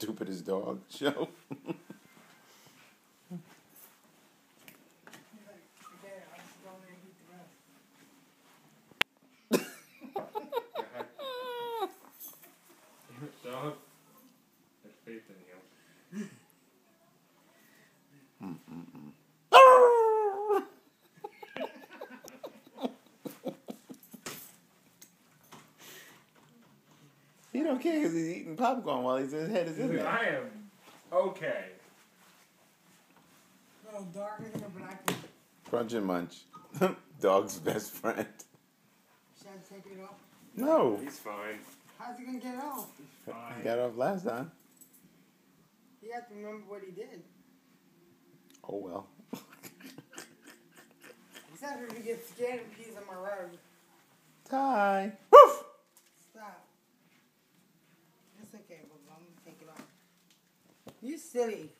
stupidest dog show. Dog, there's faith in you. He don't care because he's eating popcorn while his head is in there. I am okay. A little darker here, but I can. Crunch and munch. Dog's best friend. Should I take it off? No. He's fine. How's he gonna get it off? He's fine. He got off last time. You have to remember what he did. Oh well. Except if he gets scared and pees on my rug. Ty. Woof! Stop. It's okay, but I'm gonna take it off. You silly.